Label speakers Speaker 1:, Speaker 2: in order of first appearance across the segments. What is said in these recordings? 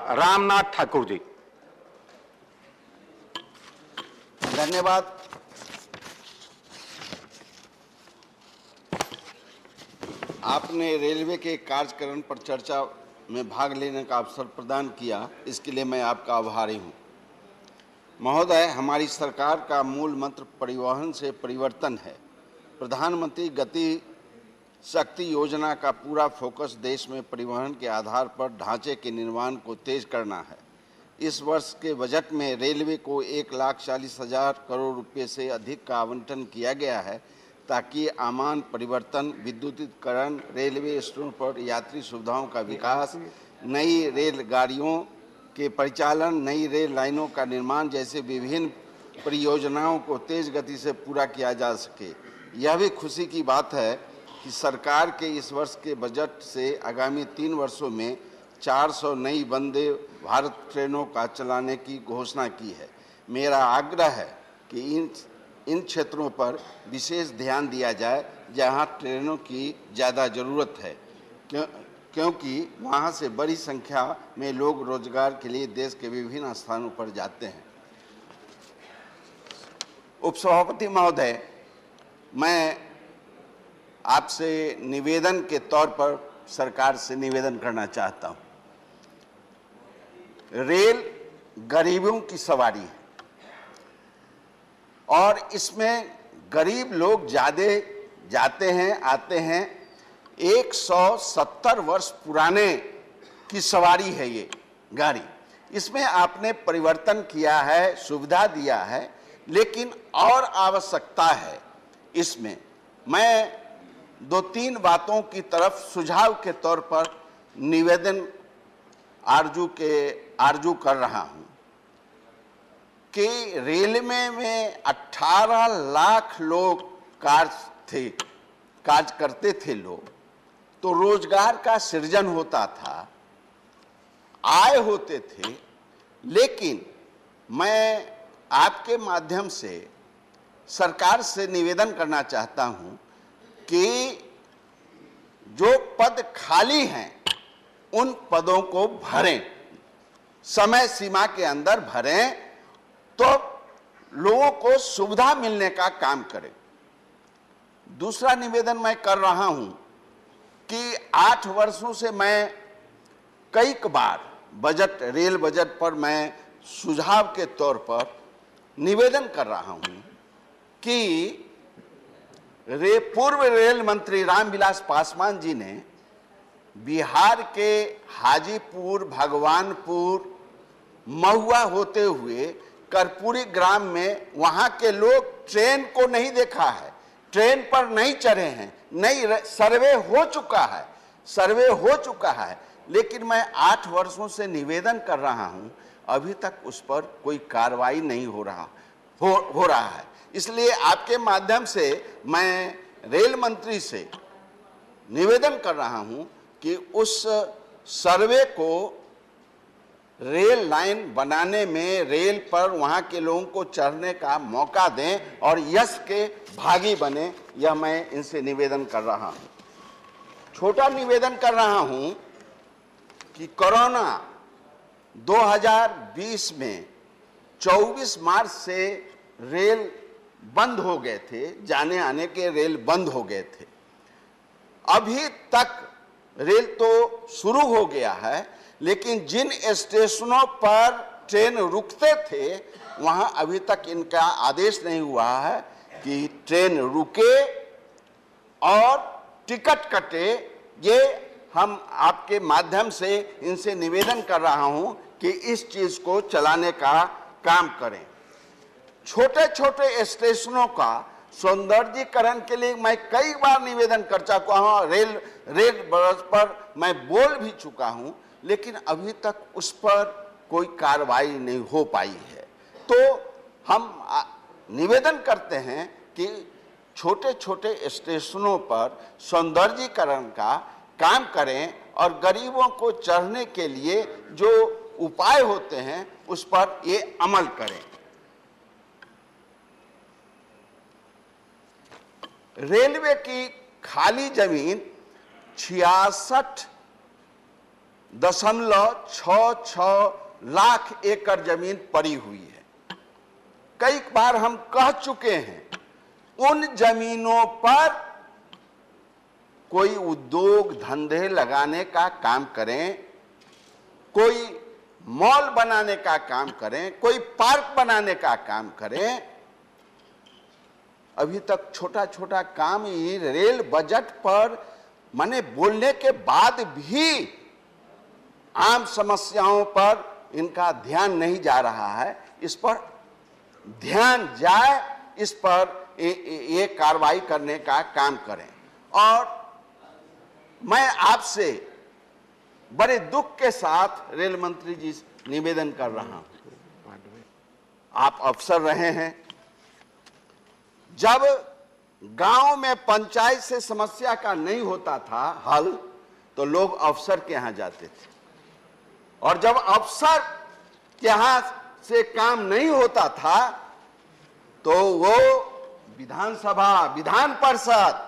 Speaker 1: रामनाथ ठाकुर जी।
Speaker 2: धन्यवाद। आपने रेलवे के कार्यक्रम पर चर्चा में भाग लेने का अवसर प्रदान किया, इसके लिए मैं आपका आभारी हूं। महोदय, हमारी सरकार का मूल मंत्र परिवहन से परिवर्तन है। प्रधानमंत्री गति शक्ति योजना का पूरा फोकस देश में परिवहन के आधार पर ढांचे के निर्माण को तेज करना है। इस वर्ष के बजट में रेलवे को 1,40,000 करोड़ रुपए से अधिक का आवंटन किया गया है ताकि आमान परिवर्तन, विद्युतीकरण, रेलवे स्टेशनों पर यात्री सुविधाओं का विकास, नई रेलगाड़ियों के परिचालन, नई रेल लाइनों का निर्माण जैसे विभिन्न परियोजनाओं को तेज गति से पूरा किया जा सके। यह भी खुशी की बात है कि सरकार के इस वर्ष के बजट से आगामी 3 वर्षों में 400 नई वंदे भारत ट्रेनों का चलाने की घोषणा की है। मेरा आग्रह है कि इन क्षेत्रों पर विशेष ध्यान दिया जाए जहां ट्रेनों की ज़्यादा ज़रूरत है, क्योंकि वहां से बड़ी संख्या में लोग रोजगार के लिए देश के विभिन्न स्थानों पर जाते हैं। उपसभापति महोदय, मैं आपसे निवेदन के तौर पर सरकार से निवेदन करना चाहता हूं। रेल गरीबों की सवारी है और इसमें गरीब लोग ज़्यादा जाते हैं, आते हैं। 170 वर्ष पुराने की सवारी है ये गाड़ी। इसमें आपने परिवर्तन किया है, सुविधा दिया है, लेकिन और आवश्यकता है। इसमें मैं 2-3 बातों की तरफ सुझाव के तौर पर निवेदन आरजू कर रहा हूं कि रेलवे में 18 लाख लोग कार्य करते थे लोग, तो रोजगार का सृजन होता था, आय होते थे। लेकिन मैं आपके माध्यम से सरकार से निवेदन करना चाहता हूं कि जो पद खाली हैं उन पदों को भरें, समय सीमा के अंदर भरें, तो लोगों को सुविधा मिलने का काम करें। दूसरा निवेदन मैं कर रहा हूं कि 8 वर्षों से मैं कई बार रेल बजट पर मैं सुझाव के तौर पर निवेदन कर रहा हूं कि पूर्व रेल मंत्री रामविलास पासवान जी ने बिहार के हाजीपुर, भगवानपुर, महुआ होते हुए कर्पूरी ग्राम में वहां के लोग ट्रेन को नहीं देखा है, ट्रेन पर नहीं चढ़े हैं, नहीं सर्वे हो चुका है, लेकिन मैं 8 वर्षों से निवेदन कर रहा हूं, अभी तक उस पर कोई कार्रवाई नहीं हो रहा है। इसलिए आपके माध्यम से मैं रेल मंत्री से निवेदन कर रहा हूं कि उस सर्वे को रेल लाइन बनाने में रेल पर वहां के लोगों को चढ़ने का मौका दें और यश के भागी बने। यह मैं इनसे निवेदन कर रहा हूं। छोटा निवेदन कर रहा हूं कि कोरोना 2020 में 24 मार्च से रेल बंद हो गए थे, जाने आने के रेल बंद हो गए थे। अभी तक रेल तो शुरू हो गया है, लेकिन जिन स्टेशनों पर ट्रेन रुकते थे वहां अभी तक इनका आदेश नहीं हुआ है कि ट्रेन रुके और टिकट कटे। ये हम आपके माध्यम से इनसे निवेदन कर रहा हूं कि इस चीज को चलाने का काम करें। छोटे छोटे स्टेशनों का सौंदर्यीकरण के लिए मैं कई बार निवेदन कर चुका हूं, रेल बजट पर मैं बोल भी चुका हूं, लेकिन अभी तक उस पर कोई कार्रवाई नहीं हो पाई है। तो हम निवेदन करते हैं कि छोटे छोटे स्टेशनों पर सौंदर्यीकरण का काम करें और गरीबों को चढ़ने के लिए जो उपाय होते हैं उस पर ये अमल करें। रेलवे की खाली जमीन 66 .66 लाख एकड़ जमीन पड़ी हुई है। कई बार हम कह चुके हैं, उन जमीनों पर कोई उद्योग धंधे लगाने का काम करें, कोई मॉल बनाने का काम करें, कोई पार्क बनाने का काम करें। अभी तक छोटा छोटा काम ही रेल बजट पर माने बोलने के बाद भी आम समस्याओं पर इनका ध्यान नहीं जा रहा है। इस पर ध्यान जाए, इस पर ये कार्रवाई करने का काम करें। और मैं आपसे बड़े दुख के साथ रेल मंत्री जी निवेदन कर रहा हूं, आप अफसर रहे हैं, जब गांव में पंचायत से समस्या का नहीं होता था हल, तो लोग अफसर के यहां जाते थे, और जब अफसर के यहां से काम नहीं होता था तो वो विधानसभा, विधान परिषद,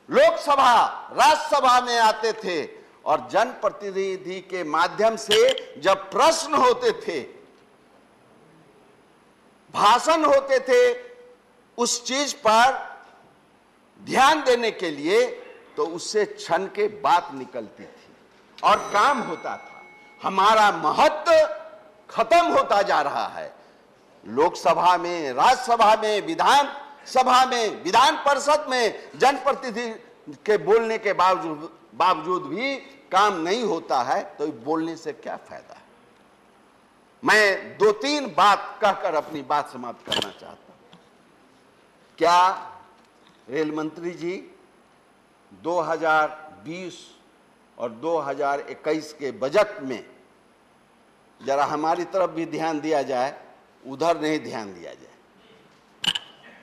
Speaker 2: लोकसभा, राज्यसभा में आते थे और जनप्रतिनिधि के माध्यम से जब प्रश्न होते थे, भाषण होते थे, उस चीज पर ध्यान देने के लिए, तो उससे क्षण के बात निकलती थी और काम होता था। हमारा महत्व खत्म होता जा रहा है। लोकसभा में, राज्यसभा में, विधान सभा में, विधान परिषद में जनप्रतिनिधि के बोलने के बावजूद भी काम नहीं होता है, तो बोलने से क्या फायदा है। मैं 2-3 बात कहकर अपनी बात समाप्त करना चाहता हूं। क्या रेल मंत्री जी 2020 और 2021 के बजट में जरा हमारी तरफ भी ध्यान दिया जाए, उधर नहीं ध्यान दिया जाए।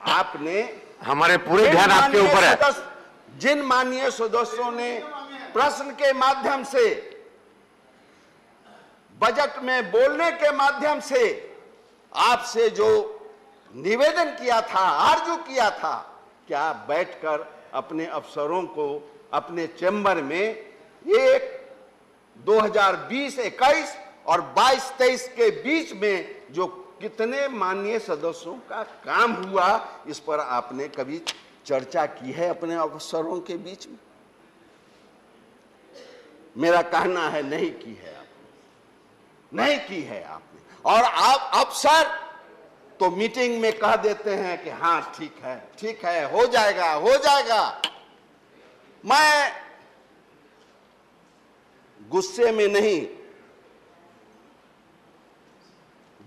Speaker 2: आपने,
Speaker 1: हमारे पूरे ध्यान आपके ऊपर है।
Speaker 2: जिन माननीय सदस्यों ने प्रश्न के माध्यम से, बजट में बोलने के माध्यम से आपसे जो निवेदन किया था, आरजू किया था, क्या बैठकर अपने अफसरों को अपने चैम्बर में एक 2020-21 और 22-23 के बीच में जो कितने माननीय सदस्यों का काम हुआ, इस पर आपने कभी चर्चा की है अपने अफसरों के बीच में? मेरा कहना है नहीं की है आपने, नहीं की है आपने। और आप अफसर तो मीटिंग में कह देते हैं कि हाँ ठीक है, ठीक है, हो जाएगा, हो जाएगा। मैं गुस्से में नहीं,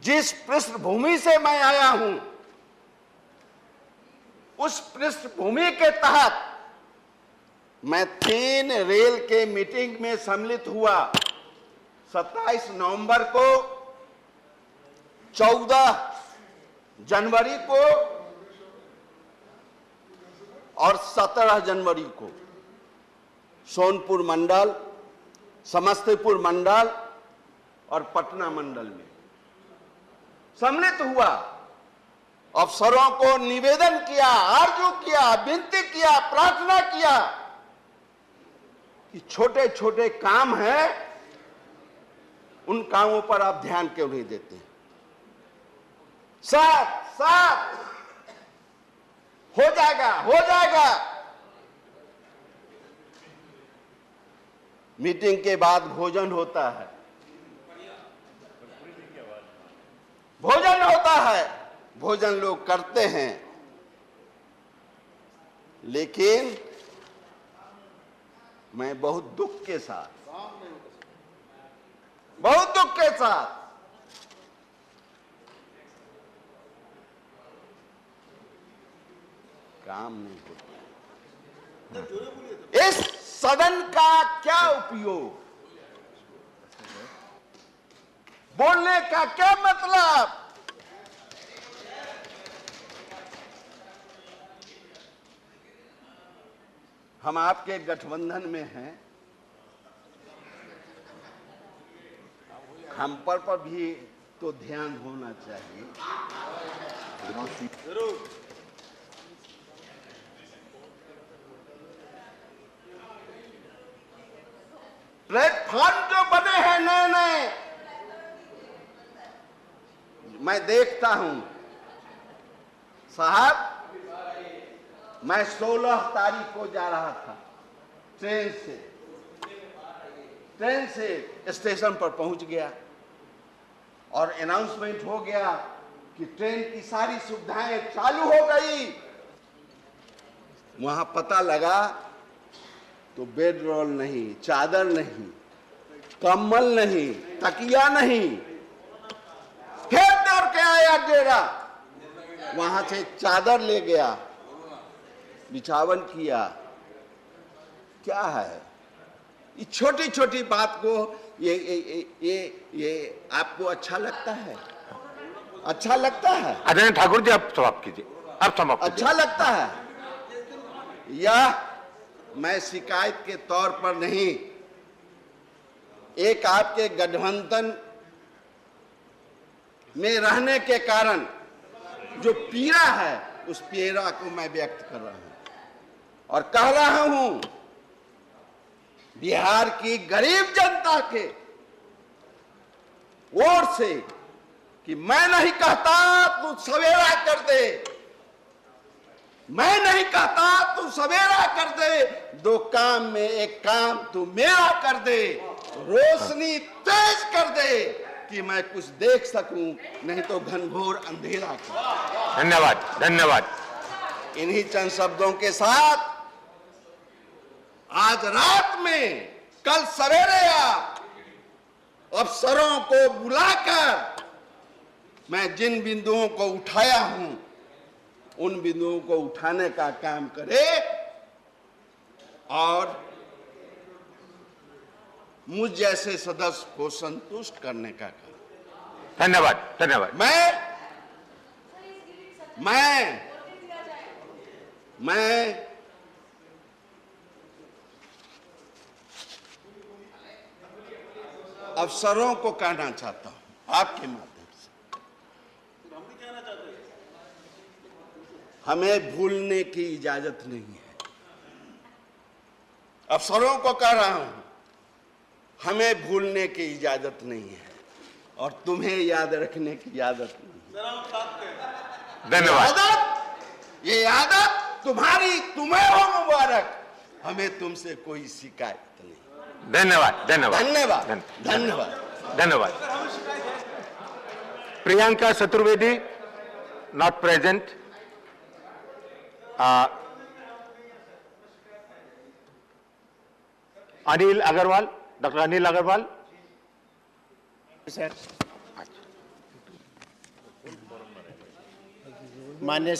Speaker 2: जिस पृष्ठभूमि से मैं आया हूं, उस पृष्ठभूमि के तहत मैं 3 रेल के मीटिंग में सम्मिलित हुआ। 27 नवंबर को, 14 जनवरी को और 17 जनवरी को सोनपुर मंडल, समस्तीपुर मंडल और पटना मंडल में सम्मिलित हुआ। अफसरों को निवेदन किया, आरजू किया, विनती किया, प्रार्थना किया कि छोटे छोटे काम हैं, उन कामों पर आप ध्यान क्यों नहीं देते हैं। साथ हो जाएगा, हो जाएगा। मीटिंग के बाद भोजन होता है, भोजन होता है, भोजन लोग करते हैं, लेकिन मैं बहुत दुख के साथ काम नहीं होता। इस सदन का क्या उपयोग, बोलने का क्या मतलब। हम आपके गठबंधन में हैं, हम पर भी तो ध्यान होना चाहिए। प्लेटफॉर्म जो बने हैं नए नए, मैं देखता हूं साहब। मैं 16 तारीख को जा रहा था ट्रेन से स्टेशन पर पहुंच गया और अनाउंसमेंट हो गया कि ट्रेन की सारी सुविधाएं चालू हो गई। वहां पता लगा तो बेड रोल नहीं, चादर नहीं, कंबल नहीं, तकिया नहीं। फिर दौड़ के आया डेरा, वहां से चादर ले गया, बिछावन किया। क्या है ये छोटी छोटी बात को ये आपको अच्छा लगता है? अच्छा लगता है?
Speaker 1: आदरणीय ठाकुर जी, आप समाप्त कीजिए, आप समाप्त कीजिए।
Speaker 2: अच्छा लगता है? यह मैं शिकायत के तौर पर नहीं, एक आपके गठबंधन में रहने के कारण जो पीड़ा है, उस पीड़ा को मैं व्यक्त कर रहा हूं और कह रहा हूं बिहार की गरीब जनता के ओर से कि मैं नहीं कहता तू सवेरा कर दे, मैं नहीं कहता तू सवेरा कर दे, दो काम में एक काम तू मेरा कर दे, रोशनी तेज कर दे कि मैं कुछ देख सकूं, नहीं तो घनघोर अंधेरा कर।
Speaker 1: धन्यवाद, धन्यवाद।
Speaker 2: इन्हीं चंद शब्दों के साथ आज रात में, कल सवेरे आप अफसरों को बुलाकर मैं जिन बिंदुओं को उठाया हूं, उन बिंदुओं को उठाने का काम करे और मुझ जैसे सदस्य को संतुष्ट करने का काम।
Speaker 1: धन्यवाद, धन्यवाद।
Speaker 2: मैं अफसरों को कहना चाहता हूं आपके माध्यम से, हमें भूलने की इजाजत नहीं है। अफसरों को कह रहा हूं, हमें भूलने की इजाजत नहीं है और तुम्हें याद रखने की आदत नहीं है।
Speaker 1: धन्यवाद।
Speaker 2: ये आदत तुम्हें हो मुबारक, हमें तुमसे कोई शिकायत नहीं।
Speaker 1: धन्यवाद, धन्यवाद,
Speaker 2: धन्यवाद, धन्यवाद,
Speaker 1: धन्यवाद। Priyanka Chaturvedi, not present. Anil Agarwal, doctor Anil Agarwal.
Speaker 3: Sir, मान्य